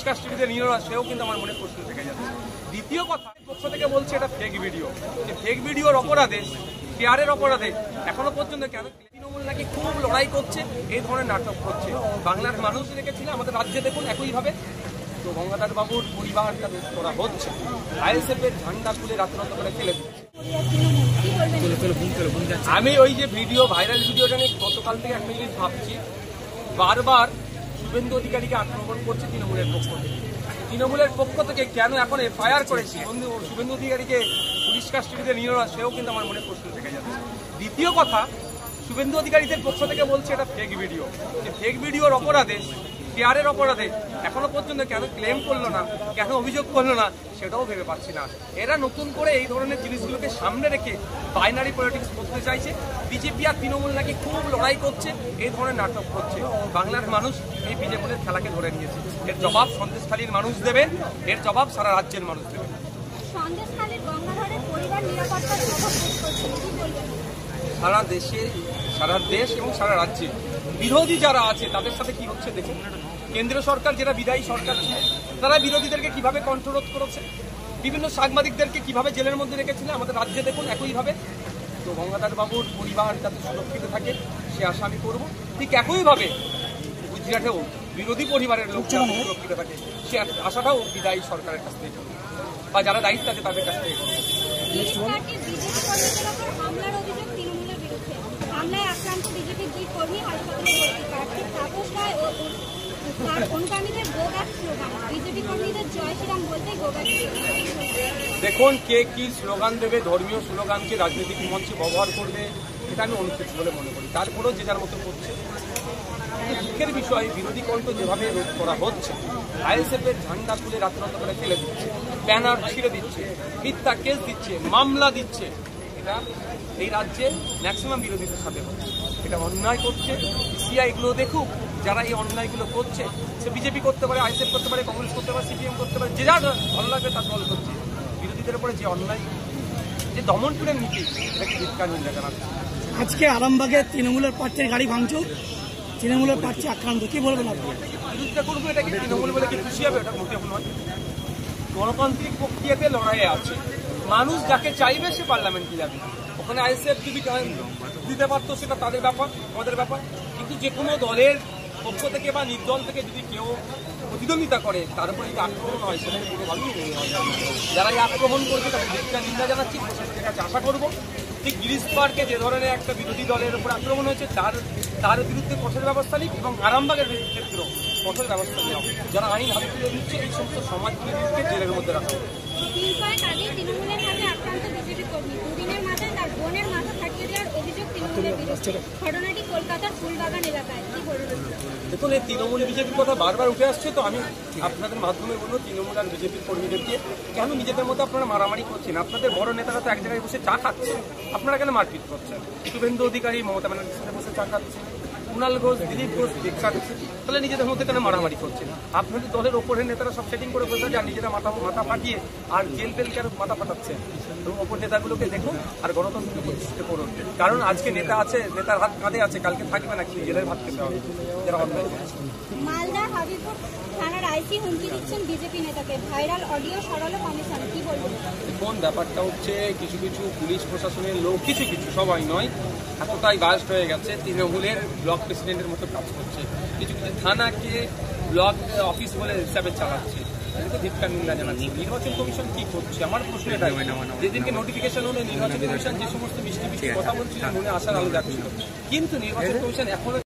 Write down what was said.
কাস্টডিতে নিল না, সেও কিন্তু আমার মনে প্রশ্ন থেকে যাচ্ছে। দ্বিতীয় কথা, পক্ষ থেকে বলছে এটা ফেক ভিডিও। ফেক ভিডিওর অপরাধে, শেয়ারের অপরাধে এখনো পর্যন্ত কেন তৃণমূল নাকি খুব লড়াই করছে, এই ধরনের নাটক করছে। বাংলার মানুষ রেখেছিল, আমাদের রাজ্যে দেখুন একইভাবে তো গঙ্গাধর বাবুর পরিবার তাদের করা হচ্ছে, আইএসএফ এর ঝান্ডা তুলে রাতারাত করে ফেলে দিচ্ছে। আমি ওই যে ভিডিও, ভাইরাল ভিডিওটা নিয়ে গতকাল থেকে একটা জিনিস ভাবছি, বারবার শুভেন্দু অধিকারীকে আক্রমণ করছে তৃণমূলের পক্ষ থেকে। তৃণমূলের পক্ষ থেকে কেন এখন এফআইআর করেছি শুভেন্দু অধিকারীকে পুলিশ কাস্টডিতে নিল না, সেও কিন্তু আমার মনে প্রশ্ন থেকে যাচ্ছে। দ্বিতীয় কথা, শুভেন্দু অধিকারীদের পক্ষ থেকে বলছে এটা ফেক ভিডিও। ফেক ভিডিওর অপরাধে, শেয়ারের অপরাধে এখনো পর্যন্ত কেন ক্লেম করলো না, কেন অভিযোগ করলো না, সেটাও ভেবে পাচ্ছি না। এরা নতুন করে এই ধরনের জিনিসগুলোকে সামনে রেখে বাইনারি পলিটিক্স করতে চাইছে। বিজেপি আর তৃণমূল নাকি খুব লড়াই করছে, এই ধরনের নাটক করছে। বাংলার মানুষ এই বিজেপির খেলাকে ধরে নিয়েছে। এর জবাব সন্দেশখালীর মানুষ দেবেন, এর জবাব সারা রাজ্যের মানুষ দেবেন। সারা দেশ এবং সারা রাজ্যে বিরোধী যারা আছে তাদের সাথে কি হচ্ছে দেখুন। কেন্দ্রীয় সরকার, যেটা বিদায়ী সরকার ছিল, তারা বিরোধীদেরকে কিভাবে কন্ট্রোল করেছে, বিভিন্ন সাংবাদিকদেরকে কিভাবে জেলের মধ্যে রেখেছিল। আমাদের রাজ্যে দেখুন একইভাবে তো গঙ্গাধর বাবুর পরিবার যাতে সুরক্ষিত থাকে সে আশা আমি করবো। ঠিক একইভাবে গুজরাটেও বিরোধী পরিবারের লোক সুরক্ষিত থাকে সে আশাটাও বিদায়ী সরকারের কাছ থেকে বা যারা দায়িত্ব আছে তাদের কাছ থেকে। হামলায় আক্রান্ত বিজেপির দুই কর্মী হাসপাতালে ভর্তি। প্রার্থী তাপস রায় ও তার অনুগামীদের গো ব্যাক স্লোগান, বিজেপি কর্মীদের জয় শ্রীরাম বলতে গো ব্যাক। দেখুন, কে কি স্লোগান দেবে, ধর্মীয় স্লোগানকে রাজনৈতিক মঞ্চে ব্যবহার করবে, এটা আমি অনুচিত বলে মনে করি। তারপরেও যে যার মতো করছে। দুঃখের বিষয়, বিরোধী কণ্ঠ যেভাবে রোধ করা হচ্ছে, আইএসএফ এর ঝান্ডা তুলে রাতারাত করে ফেলে দিচ্ছে, ব্যানার ছিঁড়ে দিচ্ছে, মিথ্যা কেস দিচ্ছে, মামলা দিচ্ছে। এটা এই রাজ্যে ম্যাক্সিমাম বিরোধীদের সাথে হচ্ছে। এটা অন্যায় করছে। সিআই এগুলো দেখুক, যারা এই অন্যায়গুলো করছে, সে বিজেপি করতে পারে, আইএসএফ করতে পারে, কংগ্রেস করতে পারে, সিপিএম করতে পারে, যে যা ভালো লাগবে তার দল করছে। বিরোধীদের উপরে যে অন্যায়, যে দমনপীড়ের নীতি, এটাকে ধিক্কার নিন্দা জানাচ্ছে। আজকে আরামবাগে তৃণমূলের প্রার্থীর গাড়ি ভাঙচুর, তৃণমূলের প্রার্থী আক্রান্ত, কি বলবেন আপনি? বিরোধিতা করবো, এটাকে তৃণমূল বলে কি খুশি হবে? এটা মোটেও নয়। গণতান্ত্রিক প্রক্রিয়াতে লড়াইয়ে আছে, মানুষ যাকে চাইবে সে পার্লামেন্টে যাবে। ওখানে আইএসএফ যদি দিতে পারতো সেটা তাদের ব্যাপার, আমাদের ব্যাপার। কিন্তু যে কোনো দলের পক্ষ থেকে বা নির্দল থেকে যদি কেউ প্রতিদ্বন্দ্বিতা করে, তার উপরে যদি আক্রমণ হয়, সেটা কোনোভাবেই নেই। যারা এই আক্রমণ করছে তাদের ধিক্কার নিন্দা জানাচ্ছি, প্রশাসনের কাছে আশা করবো ঠিক গিরিশ পার্কে যে ধরনের একটা বিরোধী দলের উপর আক্রমণ হয়েছে তার বিরুদ্ধে কঠোর ব্যবস্থা নিক এবং আরামবাগের ক্ষেত্রেও কঠোর ব্যবস্থা নেওয়া। যারা আইন হাতে তুলে দিচ্ছে, এই সমস্ত সমাজবিরোধীকে জেলের মধ্যে রাখা। তৃণমূলের হাতে আক্রান্ত বিজেপি কর্মী, দুদিনের মাথায় তার বোনের মাথা ফাটিয়ে দেওয়ার অভিযোগ তৃণমূলের বিরুদ্ধে। ঘটনাটি কলকাতার ফুলবাগান এলাকায়। কি বলবেন? দেখুন, এই তৃণমূল বিজেপির কথা বারবার উঠে আসছে, তো আমি আপনাদের মাধ্যমে বলবো তৃণমূল আর বিজেপির কর্মীদেরকে কেন নিজেদের মধ্যে আপনারা মারামারি করছেন? আপনাদের বড় নেতারা তো এক জায়গায় বসে চা খাচ্ছেন, আপনারা কেন মারপিট করছেন? শুভেন্দু অধিকারী মমতা ব্যানার্জির সাথে বসে চা খাচ্ছে, কুণাল ঘোষ, দিলীপ ঘোষ কেক কাটছে, তাহলে নিজেদের মধ্যে কেন মারামারি করছেন? আপনাদের দলের ওপরের নেতারা সব সেটিং করে বসে যান, নিজেরা মাথা ফাটিয়ে আর জেল ফেল কেন মাথা ফাটাচ্ছেন? এবং ওপর নেতাগুলোকে দেখুন আর গণতন্ত্রকে প্রতিষ্ঠিত করুন। কারণ আজকে নেতা আছে, নেতার হাত কাঁধে আছে, কালকে থাকবে না, কি জেলের ভাত খেতে হবে যারা অন্যায় করছে। মালদার হাবিবপুর থানার আইসি হুমকি দিচ্ছেন বিজেপি নেতাকে, ভাইরাল অডিও সরালো কমিশন। কি বলবেন? কোন ব্যাপারটা হচ্ছে, কিছু কিছু পুলিশ প্রশাসনের লোক, কিছু সবাই নয়, এতটাই বাস্ট হয়ে গেছে, তৃণমূলের ব্লক প্রেসিডেন্টের মতো কাজ করছে। কিছু থানাকে ব্লক অফিস বলে হিসাবে চালাচ্ছে। ধিক্কার নিন্দা জানাচ্ছি। নির্বাচন কমিশন কি করছে? আমার প্রশ্ন এটাই, যেদিনকে নোটিফিকেশন হলো নির্বাচন কমিশন যে সমস্ত মিষ্টি কথা বলছিল, মনে আসার আলো যাচ্ছিল, কিন্তু নির্বাচন কমিশন এখনো